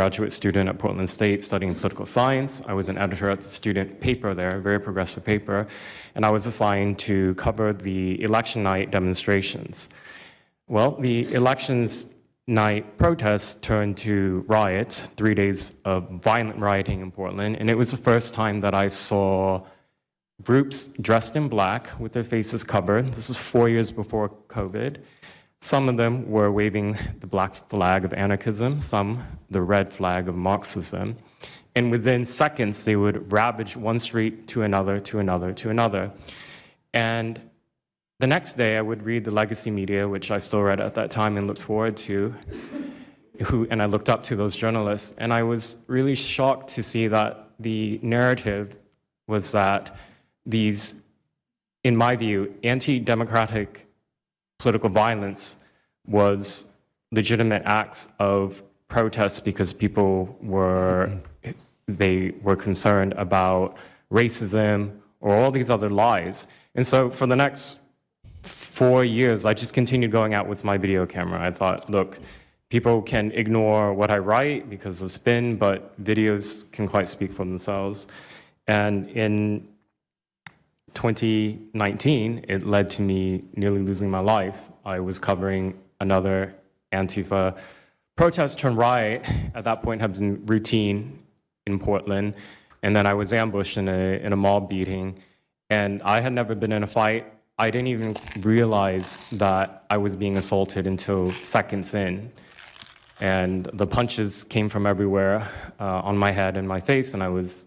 graduate student at Portland State studying political science. I was an editor at the student paper there, a very progressive paper, and I was assigned to cover the election night demonstrations. Well, the elections night protests turned to riots, 3 days of violent rioting in Portland, and it was the first time that I saw groups dressed in black with their faces covered. This is 4 years before COVID. Some of them were waving the black flag of anarchism, some the red flag of Marxism. And within seconds, they would ravage one street to another, to another, to another. And the next day, I would read the legacy media, which I still read at that time and looked forward to, and I looked up to those journalists. And I was really shocked to see that the narrative was that these, in my view, anti-democratic political violence was legitimate acts of protest because people were concerned about racism or all these other lies. And so for the next 4 years, I just continued going out with my video camera. I thought, look, people can ignore what I write because of spin, but videos can quite speak for themselves. And in 2019, it led to me nearly losing my life. I was covering another Antifa protest turned riot. At that point, had been routine in Portland, and then I was ambushed in a mob beating. And I had never been in a fight. I didn't even realize that I was being assaulted until seconds in. And the punches came from everywhere on my head and my face, and I was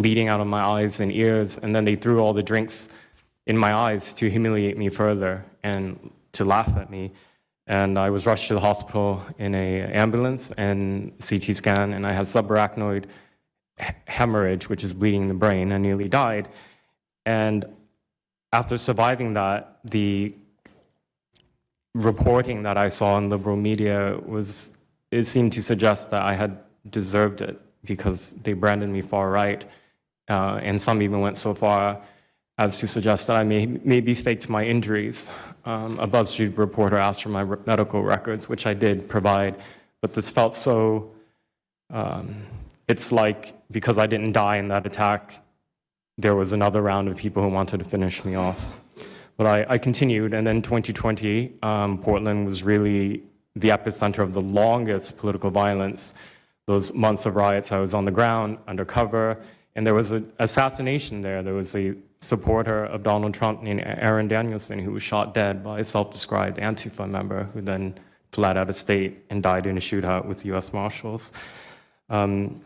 bleeding out of my eyes and ears, and then they threw all the drinks in my eyes to humiliate me further and to laugh at me. And I was rushed to the hospital in an ambulance and CT scan, and I had subarachnoid hemorrhage, which is bleeding in the brain. I nearly died. And after surviving that, the reporting that I saw in liberal media it seemed to suggest that I had deserved it, because they branded me far right, and some even went so far as to suggest that I maybe faked my injuries. A BuzzFeed reporter asked for my medical records, which I did provide, but this felt so, it's like because I didn't die in that attack, there was another round of people who wanted to finish me off. But I continued, and then 2020, Portland was really the epicenter of the longest political violence. Those months of riots, I was on the ground, undercover, and there was an assassination there. There was a supporter of Donald Trump named Aaron Danielson who was shot dead by a self-described Antifa member who then fled out of state and died in a shootout with US Marshals. In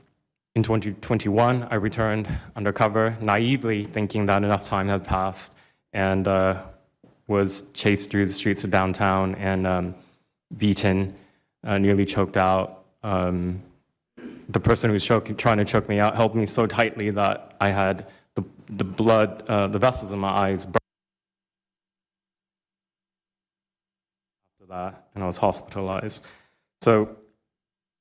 2021, I returned undercover, naively thinking that enough time had passed, and was chased through the streets of downtown and beaten, nearly choked out. The person who was trying to choke me out held me so tightly that I had the blood, the vessels in my eyes burst after that, and I was hospitalized. So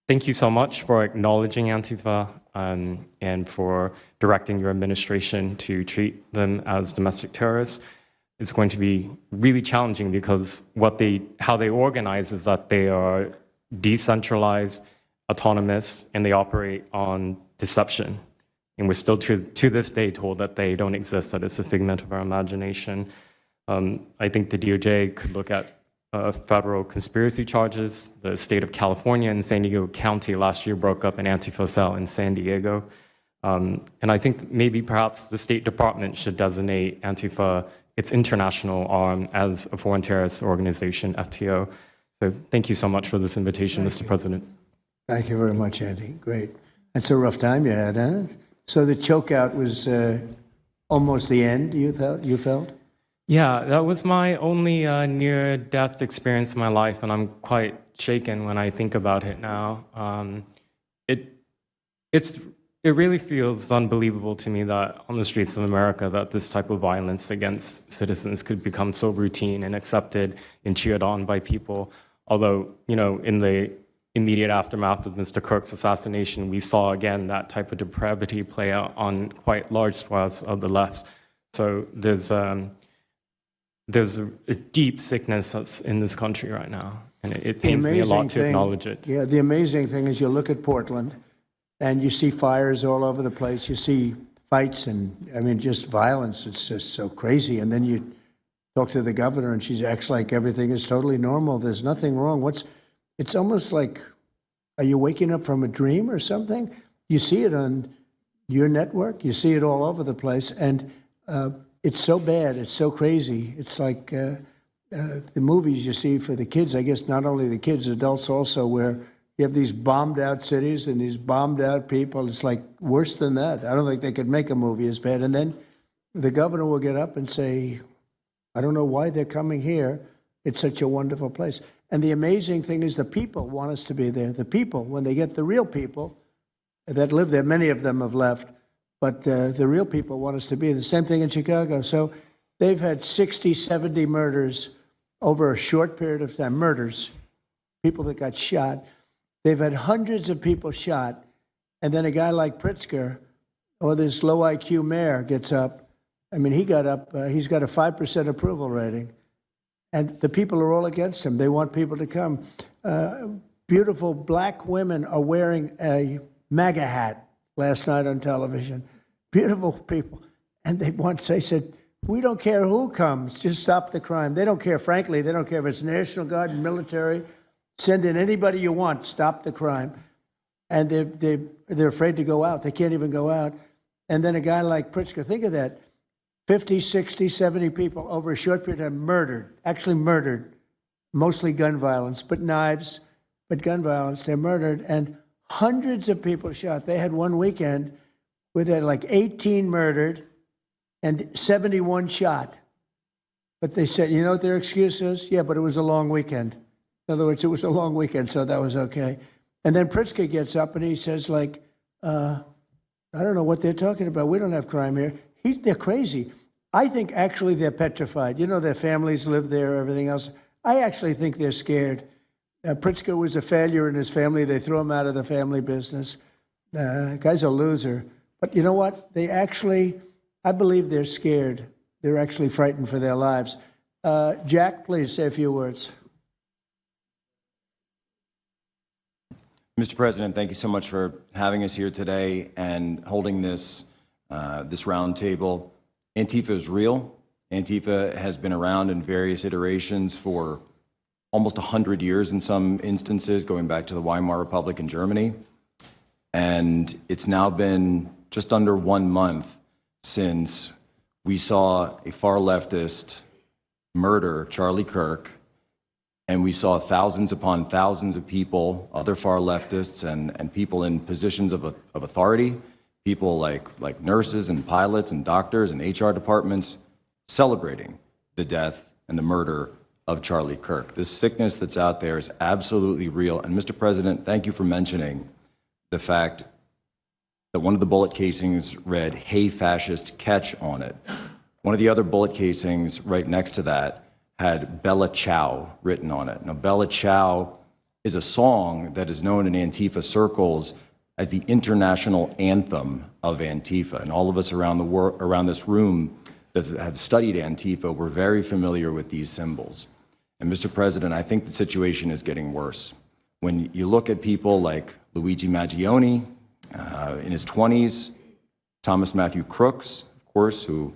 thank you so much for acknowledging Antifa and for directing your administration to treat them as domestic terrorists. It's going to be really challenging because how they organize is that they are decentralized, autonomous, and they operate on deception. And we're still to this day told that they don't exist, that it's a figment of our imagination. I think the DOJ could look at federal conspiracy charges. The state of California and San Diego County last year broke up an Antifa cell in San Diego. And I think maybe perhaps the State Department should designate Antifa, its international arm, as a foreign terrorist organization, FTO. So thank you so much for this invitation, Mr. President. Thank you very much, Andy. Great. That's a rough time you had, huh? So the chokeout was almost the end, you felt? Yeah, that was my only near-death experience in my life, and I'm quite shaken when I think about it now. It really feels unbelievable to me that on the streets of America that this type of violence against citizens could become so routine and accepted and cheered on by people. Although, you know, in the immediate aftermath of Mr. Kirk's assassination, we saw again that type of depravity play out on quite large swaths of the left. So there's a deep sickness that's in this country right now. And it The pains me a lot amazing to thing, acknowledge it. yeah, the amazing thing is you look at Portland and you see fires all over the place. You see fights and, I mean, just violence. It's just so crazy. And then you talk to the governor and she acts like everything is totally normal. There's nothing wrong. It's almost like, are you waking up from a dream or something? You see it on your network. You see it all over the place. And it's so bad. It's so crazy. It's like the movies you see for the kids, I guess not only the kids, adults also, where you have these bombed out cities and these bombed out people. It's like worse than that. I don't think they could make a movie as bad. And then the governor will get up and say, I don't know why they're coming here. It's such a wonderful place. And the amazing thing is the people want us to be there. The people, when they get the real people that live there, many of them have left, but the real people want us to be there. The same thing in Chicago. So they've had 60, 70 murders over a short period of time. Murders, people that got shot. They've had hundreds of people shot. And then a guy like Pritzker, or this low IQ mayor, gets up. I mean, he got up, he's got a 5% approval rating. And the people are all against him. They want people to come. Beautiful black women are wearing a MAGA hat last night on television. Beautiful people. And they said, we don't care who comes, just stop the crime. They don't care, frankly, they don't care if it's National Guard and military. Send in anybody you want, stop the crime. And they're afraid to go out. They can't even go out. And then a guy like Pritzker, think of that. 50, 60, 70 people over a short period of time murdered, actually murdered, mostly gun violence, but knives, but gun violence, they're murdered, and hundreds of people shot. They had one weekend where they had like 18 murdered and 71 shot. But they said, you know what their excuse is? Yeah, but it was a long weekend. In other words, it was a long weekend, so that was okay. And then Pritzker gets up and he says, like, I don't know what they're talking about. We don't have crime here. They're crazy. I think actually they're petrified. You know, their families live there, everything else. I actually think they're scared. Pritzker was a failure in his family. They threw him out of the family business. Guy's a loser. But you know what? I believe they're scared. They're actually frightened for their lives. Jack, please say a few words. Mr. President, thank you so much for having us here today and holding this roundtable. Antifa is real. Antifa has been around in various iterations for almost 100 years in some instances, going back to the Weimar Republic in Germany. And it's now been just under 1 month since we saw a far leftist murder Charlie Kirk, and we saw thousands upon thousands of people, other far leftists and people in positions of authority, people like nurses and pilots and doctors and HR departments celebrating the death and the murder of Charlie Kirk. This sickness that's out there is absolutely real. And Mr. President, thank you for mentioning the fact that one of the bullet casings read, "Hey fascist, catch" on it. One of the other bullet casings right next to that had Bella Ciao written on it. Now, Bella Ciao is a song that is known in Antifa circles as the international anthem of Antifa. And all of us around the world, around this room that have studied Antifa, we're very familiar with these symbols. And Mr. President, I think the situation is getting worse. When you look at people like Luigi Maggioni, in his 20s, Thomas Matthew Crooks, of course, who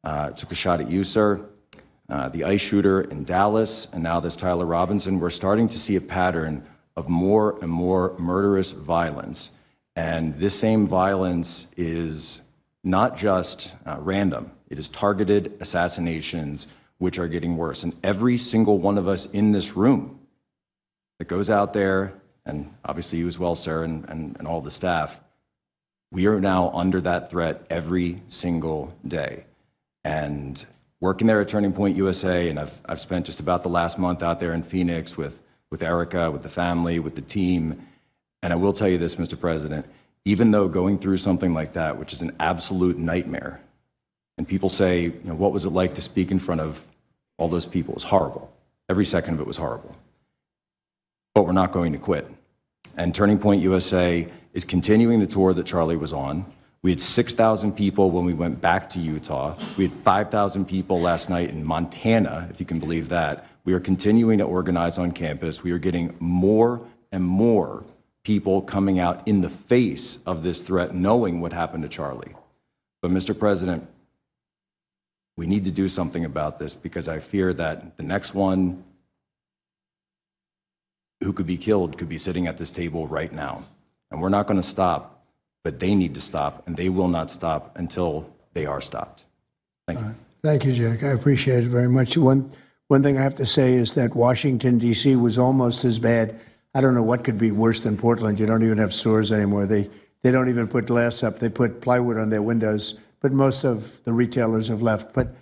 took a shot at you, sir, the ICE shooter in Dallas, and now this Tyler Robinson, we're starting to see a pattern of more and more murderous violence. And this same violence is not just random. It is targeted assassinations, which are getting worse. And every single one of us in this room that goes out there, and obviously you as well, sir, and all the staff, we are now under that threat every single day. And working there at Turning Point USA, and I've spent just about the last month out there in Phoenix with Erica, with the family, with the team. And I will tell you this, Mr. President, even though going through something like that, which is an absolute nightmare, and people say, you know, what was it like to speak in front of all those people? It was horrible. Every second of it was horrible. But we're not going to quit. And Turning Point USA is continuing the tour that Charlie was on. We had 6,000 people when we went back to Utah. We had 5,000 people last night in Montana, if you can believe that. We are continuing to organize on campus. We are getting more and more people coming out in the face of this threat, knowing what happened to Charlie. But Mr. President, we need to do something about this, because I fear that the next one who could be killed could be sitting at this table right now. And we're not going to stop, but they need to stop, and they will not stop until they are stopped. Thank you. Thank you, Jack. I appreciate it very much. One thing I have to say is that Washington, D.C. was almost as bad. I don't know what could be worse than Portland. You don't even have stores anymore. They don't even put glass up. They put plywood on their windows, but most of the retailers have left. But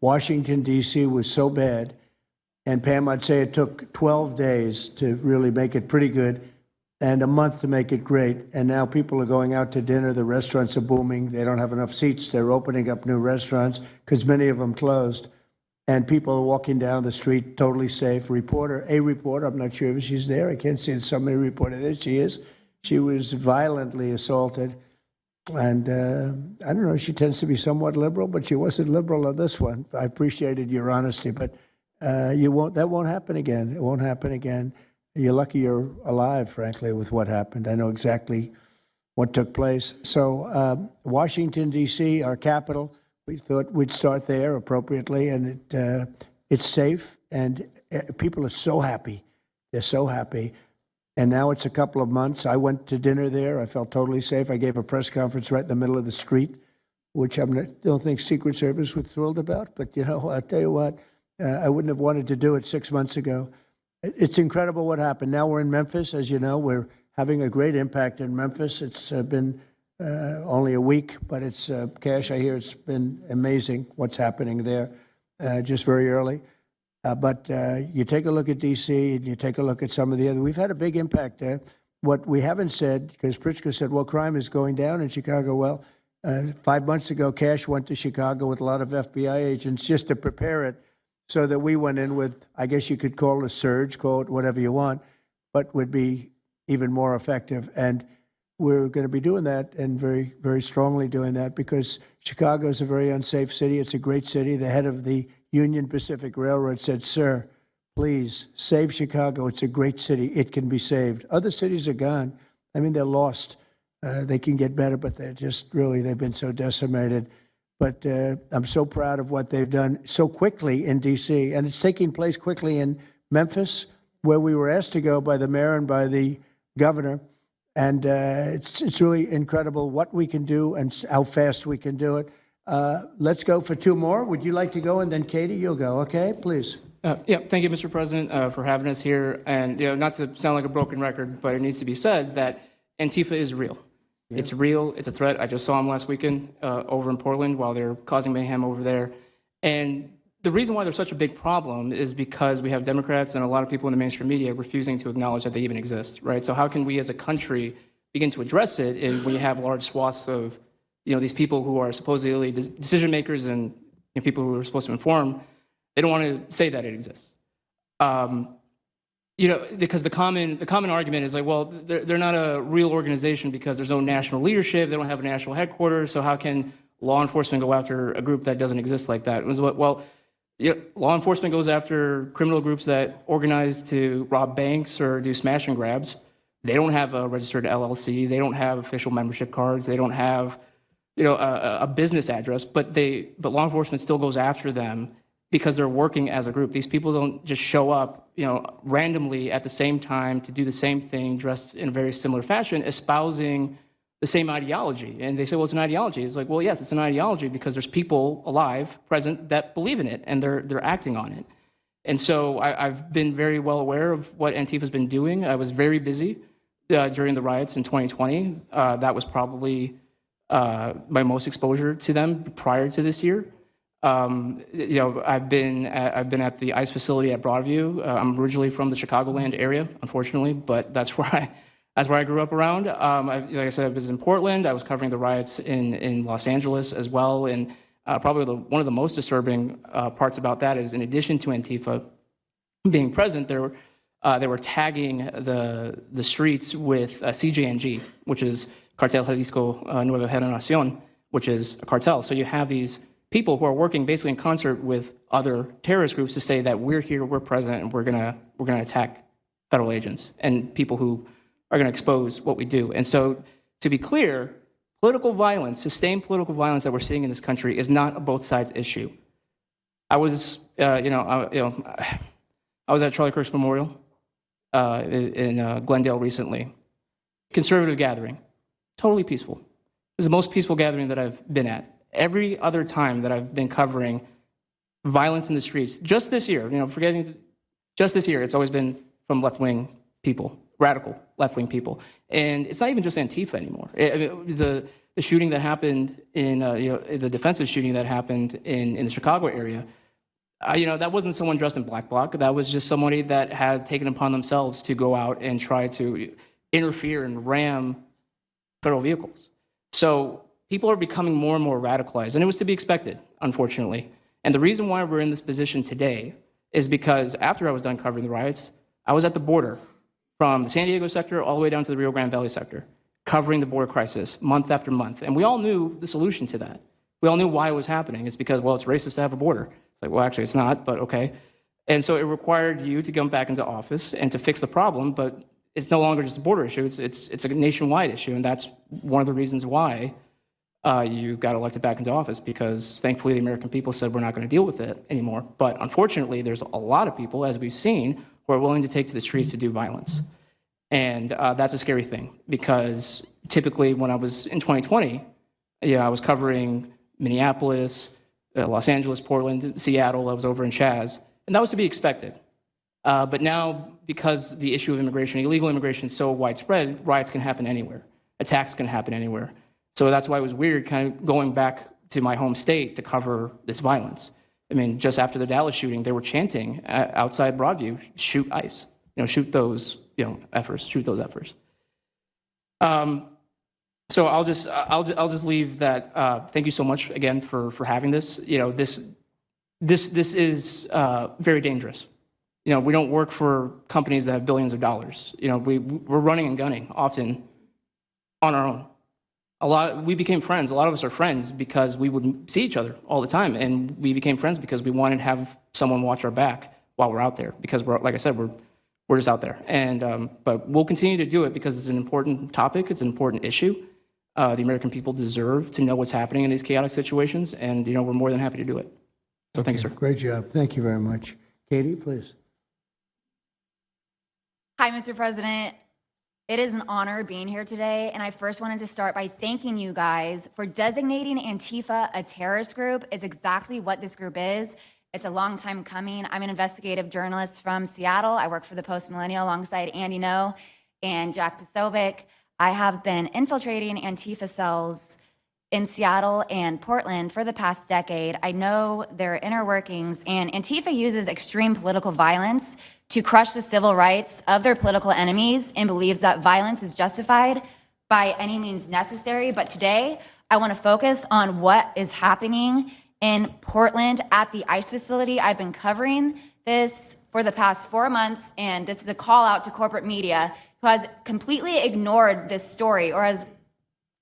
Washington, D.C. was so bad, and Pam, I'd say it took 12 days to really make it pretty good and a month to make it great. And now people are going out to dinner. The restaurants are booming. They don't have enough seats. They're opening up new restaurants because many of them closed. And people are walking down the street totally safe. A reporter, I'm not sure if she's there. I can't see somebody reported it. She is. She was violently assaulted. And I don't know, she tends to be somewhat liberal, but she wasn't liberal on this one. I appreciated your honesty, but that won't happen again. It won't happen again. You're lucky you're alive, frankly, with what happened. I know exactly what took place. So Washington, D.C., our capital, we thought we'd start there appropriately, and it's safe, and people are so happy. They're so happy. And now it's a couple of months. I went to dinner there. I felt totally safe. I gave a press conference right in the middle of the street, which I don't think Secret Service was thrilled about. But, I'll tell you what, I wouldn't have wanted to do it 6 months ago. It's incredible what happened. Now we're in Memphis. As you know, we're having a great impact in Memphis. It's been only a week, but it's, Cash, I hear it's been amazing what's happening there just very early. But you take a look at D.C. and you take a look at some of the other. We've had a big impact there. What we haven't said, because Pritzker said, well, crime is going down in Chicago. Well, 5 months ago, Cash went to Chicago with a lot of FBI agents just to prepare it, so that we went in with, I guess you could call it a surge, call it whatever you want, but would be even more effective. And we're going to be doing that, and very, very strongly doing that, because Chicago is a very unsafe city. It's a great city. The head of the Union Pacific Railroad said, sir, please save Chicago. It's a great city. It can be saved. Other cities are gone. I mean, they're lost. They can get better, but they're just really, they've been so decimated. But I'm so proud of what they've done so quickly in D.C., and it's taking place quickly in Memphis, where we were asked to go by the mayor and by the governor. And it's really incredible what we can do and how fast we can do it. Let's go for two more. Would you like to go? And then Katie, you'll go. Okay, please. Yeah, thank you, Mr. President, for having us here. And not to sound like a broken record, but it needs to be said that Antifa is real. Yeah. It's real. It's a threat. I just saw them last weekend over in Portland while they're causing mayhem over there. And the reason why they're such a big problem is because we have Democrats and a lot of people in the mainstream media refusing to acknowledge that they even exist, right? So how can we as a country begin to address it if we have large swaths of these people who are supposedly decision makers and people who are supposed to inform? They don't want to say that it exists. Because the common argument is like, well, they're not a real organization because there's no national leadership. They don't have a national headquarters. So how can law enforcement go after a group that doesn't exist like that? Well, law enforcement goes after criminal groups that organize to rob banks or do smash and grabs. They don't have a registered LLC. They don't have official membership cards. They don't have, a business address. But law enforcement still goes after them because they're working as a group. These people don't just show up, randomly at the same time to do the same thing, dressed in a very similar fashion, espousing the same ideology. And they say, well, it's an ideology. It's like, well, yes, it's an ideology because there's people alive, present, that believe in it, and they're acting on it. And so I've been very well aware of what Antifa's been doing. I was very busy during the riots in 2020. That was probably my most exposure to them prior to this year. I've been at the ICE facility at Broadview. I'm originally from the Chicagoland area, unfortunately, but that's where I grew up around. Like I said, I was in Portland. I was covering the riots in Los Angeles as well. And probably one of the most disturbing parts about that is, in addition to Antifa being present, they were tagging the streets with CJNG, which is Cartel Jalisco Nueva Generación, which is a cartel. So you have these people who are working basically in concert with other terrorist groups to say that we're here, we're present, and we're gonna attack federal agents and people who are gonna expose what we do. And so, to be clear, political violence, sustained political violence that we're seeing in this country is not a both sides issue. I was, I was at Charlie Kirk's memorial in Glendale recently. Conservative gathering, totally peaceful. It was the most peaceful gathering that I've been at. Every other time that I've been covering violence in the streets, just this year, just this year, it's always been from left-wing people, radical left-wing people. And it's not even just Antifa anymore. The shooting that happened in, the defensive shooting that happened in the Chicago area, that wasn't someone dressed in black bloc. That was just somebody that had taken upon themselves to go out and try to interfere and ram federal vehicles. So people are becoming more and more radicalized, and it was to be expected, unfortunately. And the reason why we're in this position today is because after I was done covering the riots, I was at the border from the San Diego sector all the way down to the Rio Grande Valley sector, covering the border crisis month after month. And we all knew the solution to that. We all knew why it was happening. It's because, well, it's racist to have a border. It's like, well, actually, it's not, but okay. And so it required you to come back into office and to fix the problem, but it's no longer just a border issue. It's a nationwide issue, and that's one of the reasons why you got elected back into office, because thankfully the American people said we're not going to deal with it anymore. But unfortunately, there's a lot of people, as we've seen, who are willing to take to the streets to do violence. And that's a scary thing, because typically when I was in 2020, I was covering Minneapolis, Los Angeles, Portland, Seattle. I was over in Chaz, and that was to be expected. But now, because the issue of immigration, illegal immigration, is so widespread, riots can happen anywhere. Attacks can happen anywhere. So that's why it was weird kind of going back to my home state to cover this violence. I mean, just after the Dallas shooting, they were chanting outside Broadview, shoot ICE, shoot those, efforts, shoot those efforts. So I'll just leave that. Thank you so much again for having this. This is very dangerous. We don't work for companies that have billions of dollars. We're running and gunning often on our own. We became friends. A lot of us are friends because we would see each other all the time, and we became friends because we wanted to have someone watch our back while we're out there. Because like I said, we're just out there. And but we'll continue to do it because it's an important topic. It's an important issue. The American people deserve to know what's happening in these chaotic situations, and we're more than happy to do it. So thank you, sir. Great job. Thank you very much. Katie, please. Hi, Mr. President. It is an honor being here today, and I first wanted to start by thanking you guys for designating Antifa a terrorist group. It's exactly what this group is. It's a long time coming. I'm an investigative journalist from Seattle. I work for the Post Millennial alongside Andy No and Jack Posobiec. I have been infiltrating Antifa cells in Seattle and Portland for the past decade. I know their inner workings, and Antifa uses extreme political violence to crush the civil rights of their political enemies and believes that violence is justified by any means necessary. But today, I want to focus on what is happening in Portland at the ICE facility. I've been covering this for the past 4 months, and this is a call out to corporate media who has completely ignored this story or has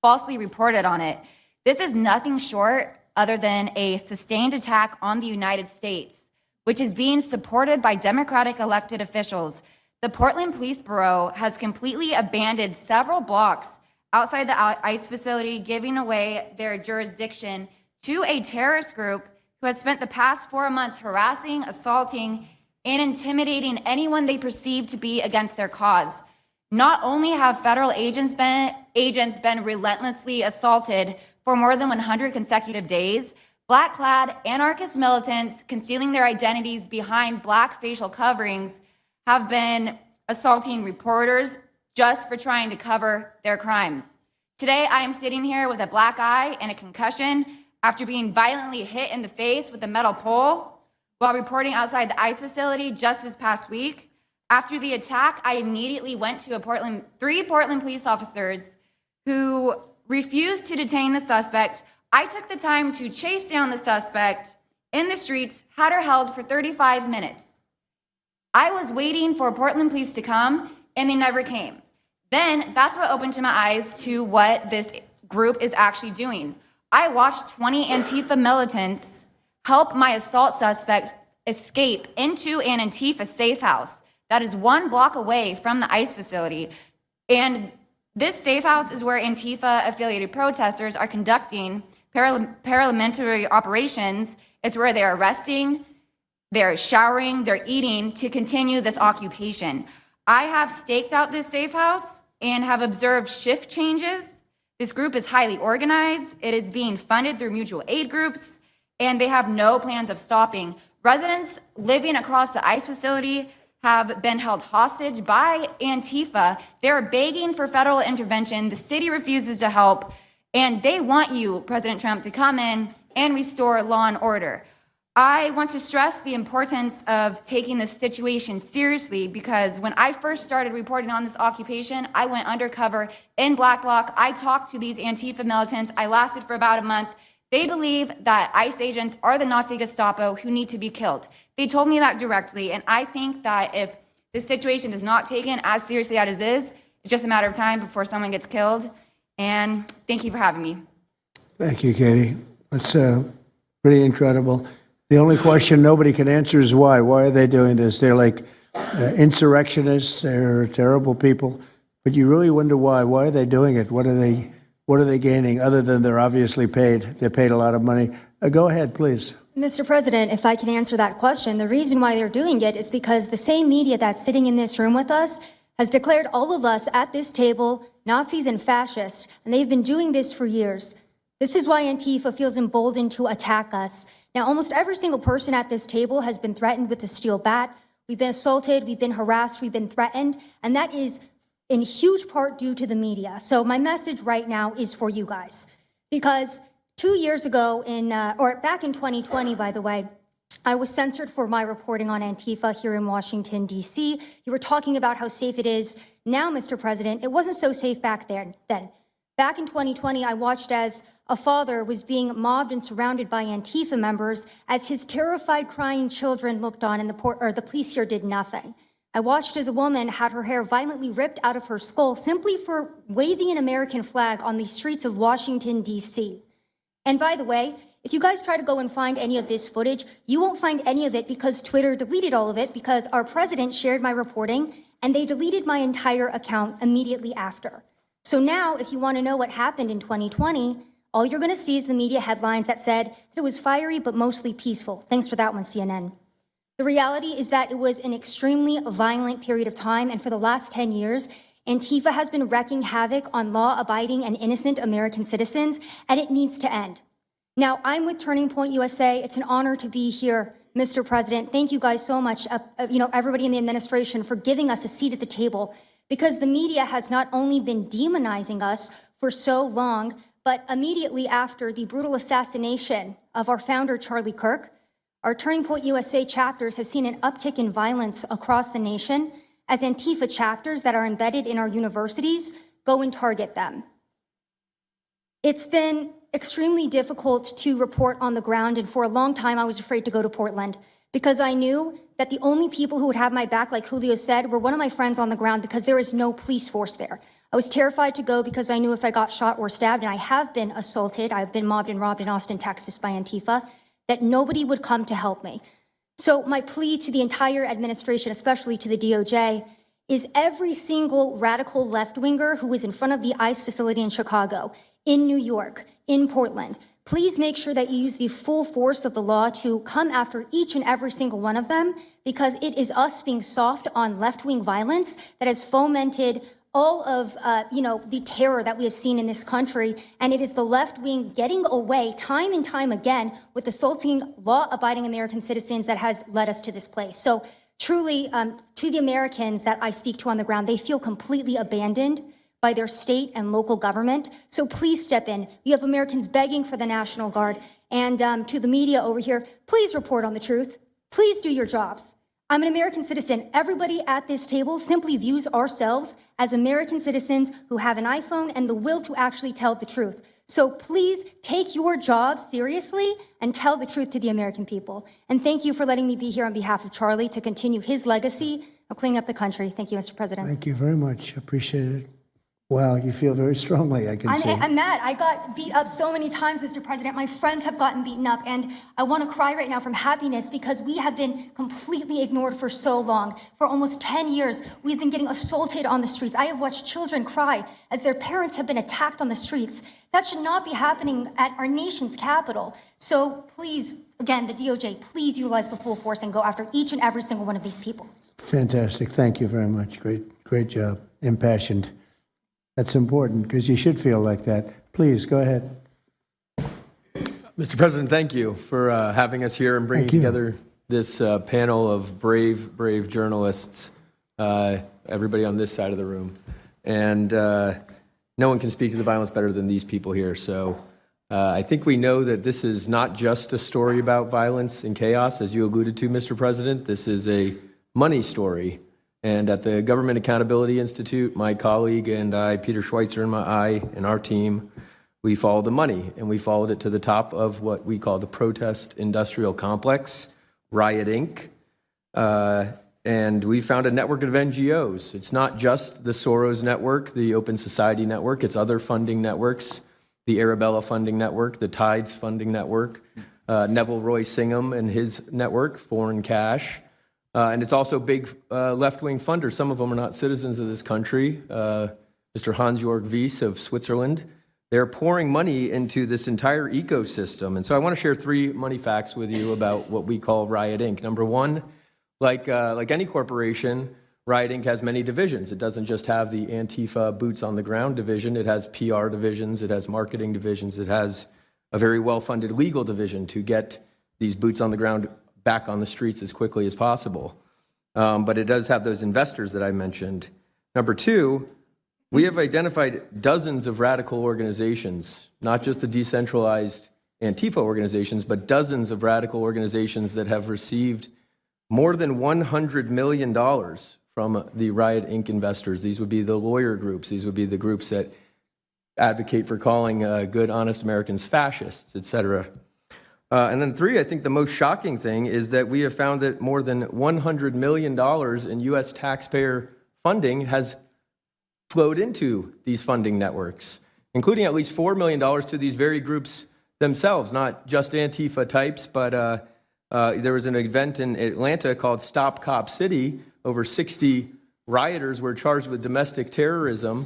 falsely reported on it. This is nothing short other than a sustained attack on the United States, which is being supported by Democratic elected officials. The Portland Police Bureau has completely abandoned several blocks outside the ICE facility, giving away their jurisdiction to a terrorist group who has spent the past 4 months harassing, assaulting, and intimidating anyone they perceive to be against their cause. Not only have federal agents been relentlessly assaulted for more than 100 consecutive days, black-clad anarchist militants concealing their identities behind black facial coverings have been assaulting reporters just for trying to cover their crimes. Today, I am sitting here with a black eye and a concussion after being violently hit in the face with a metal pole while reporting outside the ICE facility just this past week. After the attack, I immediately went to three Portland police officers who refused to detain the suspect. I took the time to chase down the suspect in the streets, had her held for 35 minutes. I was waiting for Portland police to come, and they never came. Then that's what opened my eyes to what this group is actually doing. I watched 20 Antifa militants help my assault suspect escape into an Antifa safe house that is 1 block away from the ICE facility. And this safe house is where Antifa-affiliated protesters are conducting paramilitary operations. It's where they're arresting, they're showering, they're eating to continue this occupation. I have staked out this safe house and have observed shift changes. This group is highly organized. It is being funded through mutual aid groups, and they have no plans of stopping. Residents living across the ICE facility have been held hostage by Antifa. They're begging for federal intervention. The city refuses to help, and they want you, President Trump, to come in and restore law and order. I want to stress the importance of taking this situation seriously, because when I first started reporting on this occupation, I went undercover in Black Bloc. I talked to these Antifa militants. I lasted for about a month. They believe that ICE agents are the Nazi Gestapo who need to be killed. They told me that directly, and I think that if this situation is not taken as seriously as it is, it's just a matter of time before someone gets killed. And thank you for having me. Thank you, Katie. That's pretty incredible. The only question nobody can answer is why. Why are they doing this? They're like insurrectionists. They're terrible people. But you really wonder why. Why are they doing it? What are they gaining other than they're obviously paid? They're paid a lot of money. Go ahead, please. Mr. President, if I can answer that question, the reason why they're doing it is because the same media that's sitting in this room with us has declared all of us at this table Nazis and fascists, and they've been doing this for years. This is why Antifa feels emboldened to attack us. Now, almost every single person at this table has been threatened with a steel bat. We've been assaulted, we've been harassed, we've been threatened, and that is in huge part due to the media. So my message right now is for you guys, because 2 years ago back in 2020, by the way, I was censored for my reporting on Antifa here in Washington, D.C. You were talking about how safe it is now, Mr. President. It wasn't so safe back then. Back in 2020, I watched as a father was being mobbed and surrounded by Antifa members as his terrified, crying children looked on and the police here did nothing. I watched as a woman had her hair violently ripped out of her skull simply for waving an American flag on the streets of Washington, D.C. And by the way, if you guys try to go and find any of this footage, you won't find any of it because Twitter deleted all of it because our president shared my reporting and they deleted my entire account immediately after. So now, if you want to know what happened in 2020, all you're going to see is the media headlines that said that it was fiery but mostly peaceful. Thanks for that one, CNN. The reality is that it was an extremely violent period of time, and for the last 10 years, Antifa has been wreaking havoc on law-abiding and innocent American citizens, and it needs to end. Now, I'm with Turning Point USA. It's an honor to be here, Mr. President. Thank you guys so much, everybody in the administration, for giving us a seat at the table, because the media has not only been demonizing us for so long, but immediately after the brutal assassination of our founder, Charlie Kirk, our Turning Point USA chapters have seen an uptick in violence across the nation as Antifa chapters that are embedded in our universities go and target them. It's been extremely difficult to report on the ground, and for a long time I was afraid to go to Portland because I knew that the only people who would have my back, like Julio said, were one of my friends on the ground because there is no police force there. I was terrified to go because I knew if I got shot or stabbed, and I have been assaulted, I've been mobbed and robbed in Austin, Texas by Antifa, that nobody would come to help me. So my plea to the entire administration, especially to the DOJ, is every single radical left-winger who is in front of the ICE facility in Chicago, in New York, in Portland, please make sure that you use the full force of the law to come after each and every single one of them, because it is us being soft on left-wing violence that has fomented all of the terror that we have seen in this country, and it is the left wing getting away time and time again with assaulting law-abiding American citizens that has led us to this place. So truly, to the Americans that I speak to on the ground, they feel completely abandoned by their state and local government. So please step in. You have Americans begging for the National Guard, and to the media over here, please report on the truth. Please do your jobs. I'm an American citizen. Everybody at this table simply views ourselves as American citizens who have an iPhone and the will to actually tell the truth. So please take your job seriously and tell the truth to the American people. And thank you for letting me be here on behalf of Charlie to continue his legacy of cleaning up the country. Thank you, Mr. President. Thank you very much. Appreciate it. Wow, you feel very strongly, I can see. I'm mad. I got beat up so many times, Mr. President. My friends have gotten beaten up, and I want to cry right now from happiness because we have been completely ignored for so long. For almost 10 years, we've been getting assaulted on the streets. I have watched children cry as their parents have been attacked on the streets. That should not be happening at our nation's capital. So please, again, the DOJ, please utilize the full force and go after each and every single one of these people. Fantastic. Thank you very much. Great job. Impassioned. That's important because you should feel like that. Please, go ahead. Mr. President, thank you for having us here and bringing together this panel of brave journalists, everybody on this side of the room. And no one can speak to the violence better than these people here. So I think we know that this is not just a story about violence and chaos, as you alluded to, Mr. President. This is a money story. And at the Government Accountability Institute, my colleague and I, Peter Schweitzer and our team, we followed the money, and we followed it to the top of what we call the protest industrial complex, Riot Inc. And we found a network of NGOs. It's not just the Soros network, the Open Society network, it's other funding networks, the Arabella funding network, the Tides funding network, Neville Roy Singham and his network, Foreign Cash. And it's also big left-wing funders. Some of them are not citizens of this country. Mr. Hans-Jörg Wyss of Switzerland. They're pouring money into this entire ecosystem. And so I want to share 3 money facts with you about what we call Riot Inc. Number one, like any corporation, Riot Inc. has many divisions. It doesn't just have the Antifa boots on the ground division. It has PR divisions. It has marketing divisions. It has a very well-funded legal division to get these boots on the ground back on the streets as quickly as possible. But it does have those investors that I mentioned. Number 2, we have identified dozens of radical organizations, not just the decentralized Antifa organizations, but dozens of radical organizations that have received more than $100 million from the Riot Inc. investors. These would be the lawyer groups. These would be the groups that advocate for calling good, honest Americans fascists, et cetera. And then 3, I think the most shocking thing is that we have found that more than $100 million in U.S. taxpayer funding has flowed into these funding networks, including at least $4 million to these very groups themselves, not just Antifa types, but there was an event in Atlanta called Stop Cop City. Over 60 rioters were charged with domestic terrorism.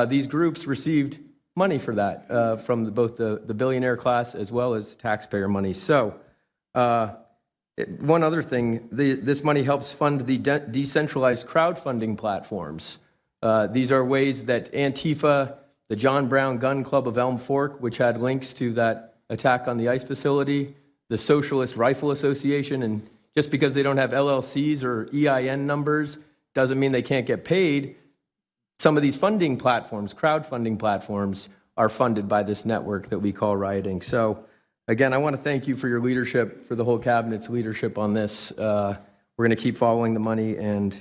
These groups received money for that from both the billionaire class as well as taxpayer money. So one other thing, this money helps fund the decentralized crowdfunding platforms. These are ways that Antifa, the John Brown Gun Club of Elm Fork, which had links to that attack on the ICE facility, the Socialist Rifle Association, and just because they don't have LLCs or EIN numbers doesn't mean they can't get paid. Some of these funding platforms, crowdfunding platforms, are funded by this network that we call Riot Inc. So again, I want to thank you for your leadership, for the whole cabinet's leadership on this. We're going to keep following the money and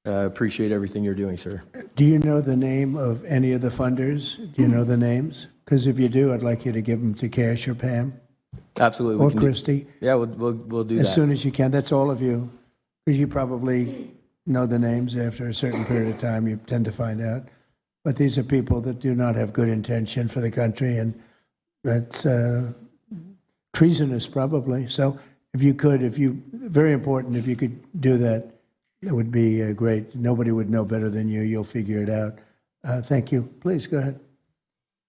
appreciate everything you're doing, sir. Do you know the name of any of the funders? Do you know the names? Because if you do, I'd like you to give them to Cash or Pam. Absolutely. Or Christy. Yeah, we'll do that. As soon as you can. That's all of you. Because you probably know the names after a certain period of time. You tend to find out. But these are people that do not have good intention for the country, and that's treasonous probably. So if you could, very important, if you could do that, that would be great. Nobody would know better than you. You'll figure it out. Thank you. Please go ahead.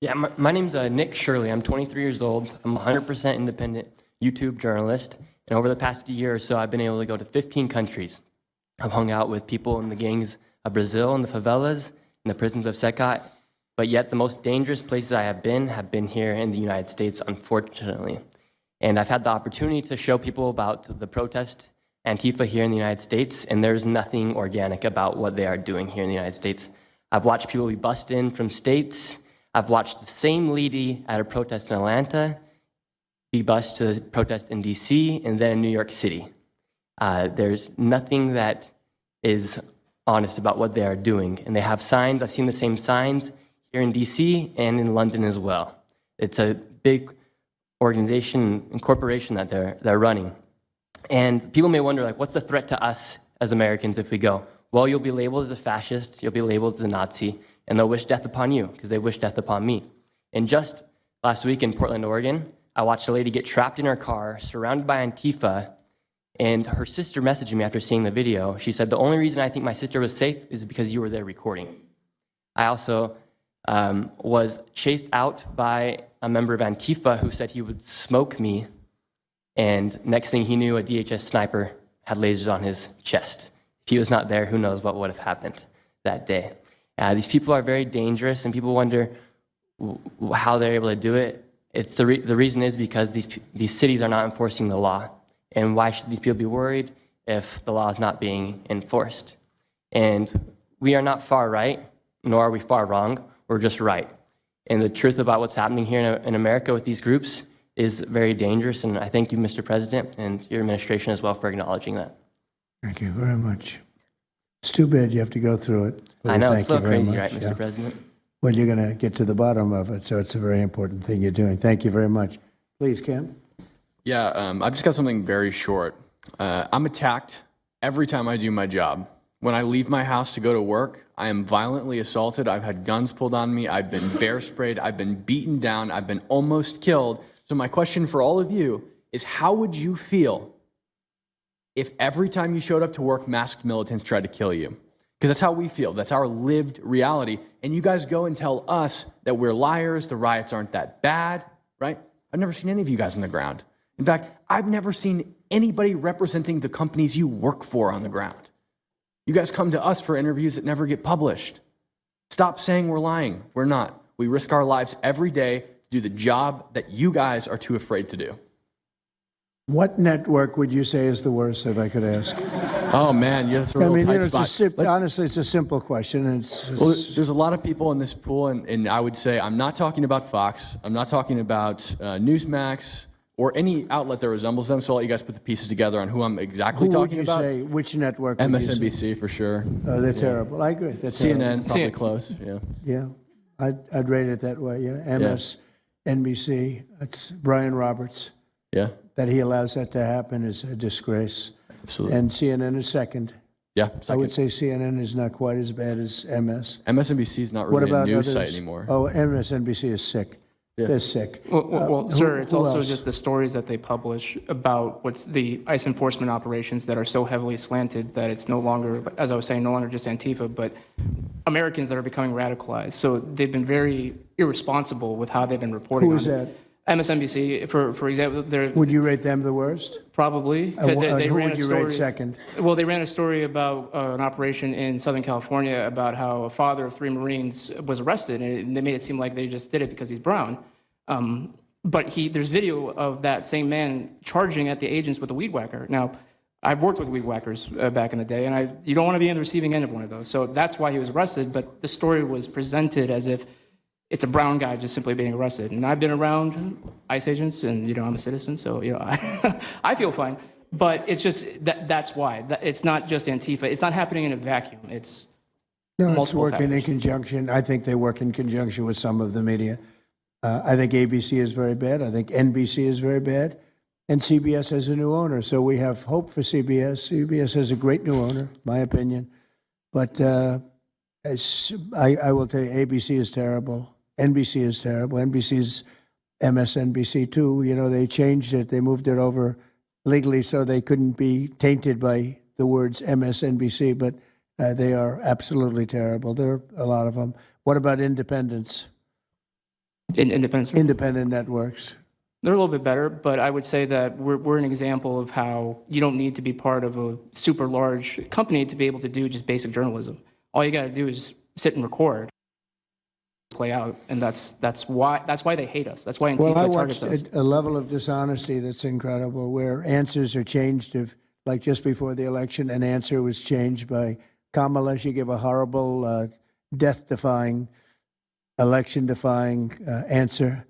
Yeah, my name's Nick Shirley. I'm 23 years old. I'm a 100% independent YouTube journalist. And over the past year or so, I've been able to go to 15 countries. I've hung out with people in the gangs of Brazil, in the favelas, in the prisons of Secot. But yet the most dangerous places I have been here in the United States, unfortunately. And I've had the opportunity to show people about the protest Antifa here in the United States, and there's nothing organic about what they are doing here in the United States. I've watched people be bussed in from states. I've watched the same lady at a protest in Atlanta be bused to protest in DC and then in New York City. There's nothing that is honest about what they are doing. And they have signs. I've seen the same signs here in DC and in London as well. It's a big organization and corporation that they're running. And people may wonder, like, what's the threat to us as Americans if we go? Well, you'll be labeled as a fascist, you'll be labeled as a Nazi, and they'll wish death upon you because they wish death upon me. And just last week in Portland, Oregon, I watched a lady get trapped in her car, surrounded by Antifa, and her sister messaged me after seeing the video. She said, the only reason I think my sister was safe is because you were there recording. I also was chased out by a member of Antifa who said he would smoke me, and next thing he knew, a DHS sniper had lasers on his chest. If he was not there, who knows what would have happened that day. These people are very dangerous, and people wonder how they're able to do it. It's the reason is because these cities are not enforcing the law. And why should these people be worried if the law is not being enforced? And we are not far right, nor are we far wrong. We're just right. And the truth about what's happening here in America with these groups is very dangerous. And I thank you, Mr. President, and your administration as well for acknowledging that. Thank you very much. It's too bad you have to go through it. I know, Thank it's a little you very crazy, much. right, Mr. President? Well, you're going to get to the bottom of it, so it's a very important thing you're doing. Thank you very much. Please, Kim. Yeah, I've just got something very short. I'm attacked every time I do my job. When I leave my house to go to work, I am violently assaulted. I've had guns pulled on me. I've been bear sprayed. I've been beaten down. I've been almost killed. So my question for all of you is, how would you feel if every time you showed up to work, masked militants tried to kill you? Because that's how we feel. That's our lived reality. And you guys go and tell us that we're liars, the riots aren't that bad, right? I've never seen any of you guys on the ground. In fact, I've never seen anybody representing the companies you work for on the ground. You guys come to us for interviews that never get published. Stop saying we're lying. We're not. We risk our lives every day to do the job that you guys are too afraid to do. What network would you say is the worst, if I could ask? Oh, man, that's a real tight spot. Honestly, it's a simple question. Well, there's a lot of people in this pool, and I would say I'm not talking about Fox. I'm not talking about Newsmax or any outlet that resembles them, so I'll let you guys put the pieces together on who I'm exactly talking about. Who would you say, which network would you say? MSNBC, for sure. Oh, they're terrible. I agree. They're CNN, terrible. probably close, yeah. Yeah, I'd rate it that way, yeah. MSNBC, it's Brian Roberts. Yeah, That he allows that to happen is a disgrace. absolutely. And CNN is second. Yeah, I second. would say CNN is not quite as bad as MS. MSNBC is not What really a about news others? site anymore. Oh, MSNBC is sick. Yeah. They're sick. Well, Who- sir, it's who also else? just the stories that they publish about what's the ICE enforcement operations that are so heavily slanted that it's no longer, as I was saying, no longer just Antifa, but Americans that are becoming radicalized. So they've been very irresponsible with how they've been reporting Who on is it. that? MSNBC, for example, they're Would you rate them the worst? probably. Who would you rate second? Well, they ran a story about an operation in Southern California about how a father of 3 Marines was arrested, and they made it seem like they just did it because he's brown. But there's video of that same man charging at the agents with a weed whacker. Now, I've worked with weed whackers back in the day, and you don't want to be on the receiving end of one of those. So that's why he was arrested, but the story was presented as if it's a brown guy just simply being arrested. And I've been around ICE agents, and I'm a citizen, so I feel fine. But it's just that's why. It's not just Antifa. It's not happening in a vacuum. It's No, it's multiple working in factors. conjunction. I think they work in conjunction with some of the media. I think ABC is very bad. I think NBC is very bad. And CBS has a new owner. So we have hope for CBS. CBS has a great new owner, my opinion. But I will tell you, ABC is terrible. NBC is terrible. NBC's MSNBC too. They changed it. They moved it over legally so they couldn't be tainted by the words MSNBC. But they are absolutely terrible. There are a lot of them. What about independents? Independent networks. They're a little bit better, but I would say that we're an example of how you don't need to be part of a super large company to be able to do just basic journalism. All you got to do is sit and record, play out, and that's why they hate us. That's why Well, I Antifa targets watched us. a level of dishonesty that's incredible, where answers are changed. Like just before the election, an answer was changed by Kamala. She gave a horrible, death-defying, election-defying answer,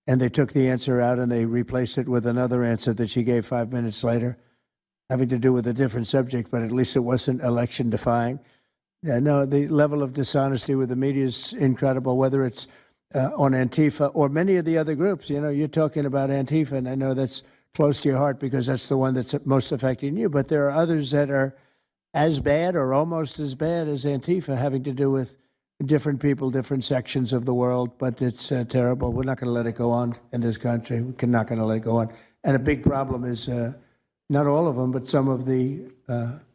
and they took the answer out and they replaced it with another answer that she gave 5 minutes later, having to do with a different subject, but at least it wasn't election-defying. No, the level of dishonesty with the media is incredible, whether it's on Antifa or many of the other groups. You're talking about Antifa, and I know that's close to your heart because that's the one that's most affecting you, but there are others that are as bad or almost as bad as Antifa, having to do with different people, different sections of the world, but it's terrible. We're not going to let it go on in this country. We're not going to let it go on. And a big problem is not all of them, but some of the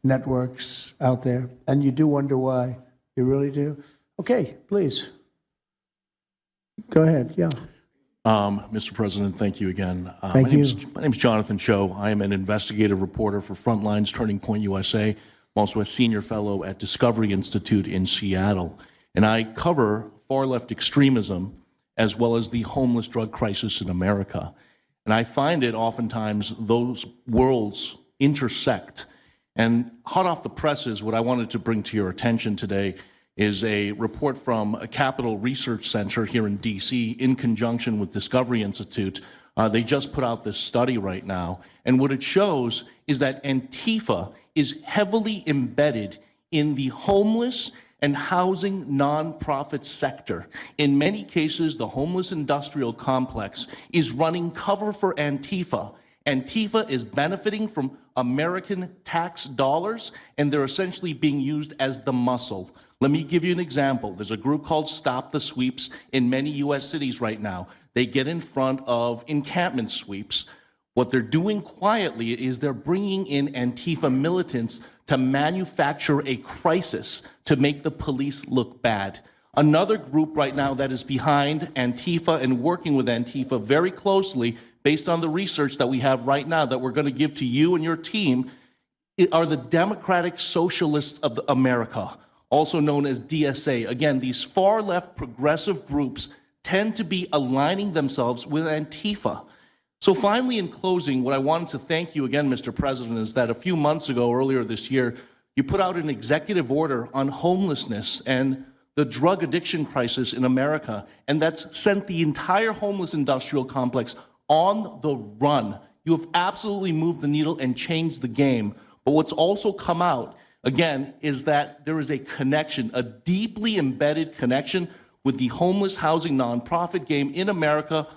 networks out there. And you do wonder why. You really do. Okay, please. Go ahead. Yeah. Mr. President, thank you again. Thank you. My name is Jonathan Choe. I am an investigative reporter for Frontlines Turning Point USA. I'm also a senior fellow at Discovery Institute in Seattle. And I cover far-left extremism as well as the homeless drug crisis in America. And I find it oftentimes those worlds intersect. And hot off the presses, what I wanted to bring to your attention today is a report from a Capital Research Center here in DC in conjunction with Discovery Institute. They just put out this study right now. And what it shows is that Antifa is heavily embedded in the homeless and housing nonprofit sector. In many cases, the homeless industrial complex is running cover for Antifa. Antifa is benefiting from American tax dollars, and they're essentially being used as the muscle. Let me give you an example. There's a group called Stop the Sweeps in many U.S. cities right now. They get in front of encampment sweeps. What they're doing quietly is they're bringing in Antifa militants to manufacture a crisis to make the police look bad. Another group right now that is behind Antifa and working with Antifa very closely, based on the research that we have right now that we're going to give to you and your team, are the Democratic Socialists of America, also known as DSA. Again, these far-left progressive groups tend to be aligning themselves with Antifa. So finally, in closing, what I wanted to thank you again, Mr. President, is that a few months ago, earlier this year, you put out an executive order on homelessness and the drug addiction crisis in America, and that's sent the entire homeless industrial complex on the run. You have absolutely moved the needle and changed the game. But what's also come out, again, is that there is a connection, a deeply embedded connection with the homeless housing nonprofit game in America,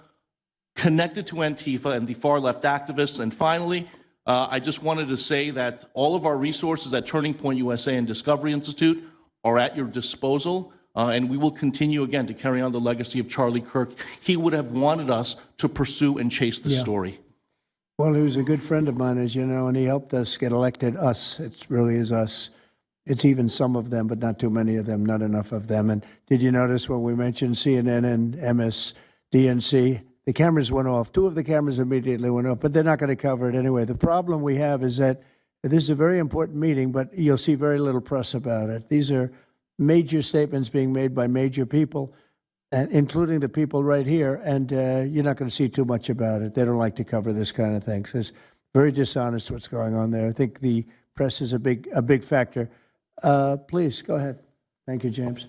connected to Antifa and the far-left activists. And finally, I just wanted to say that all of our resources at Turning Point USA and Discovery Institute are at your disposal, and we will continue, again, to carry on the legacy of Charlie Kirk. He would have wanted us to pursue and chase the story. Well, he was a good friend of mine, as you know, and he helped us get elected. Us, it really is us. It's even some of them, but not too many of them, not enough of them. And did you notice when we mentioned CNN and MSNBC, the cameras went off. Two of the cameras immediately went off, but they're not going to cover it anyway. The problem we have is that this is a very important meeting, but you'll see very little press about it. These are major statements being made by major people, including the people right here, and you're not going to see too much about it. They don't like to cover this kind of thing. So it's very dishonest what's going on there. I think the press is a big factor. Please, go ahead. Thank you, James.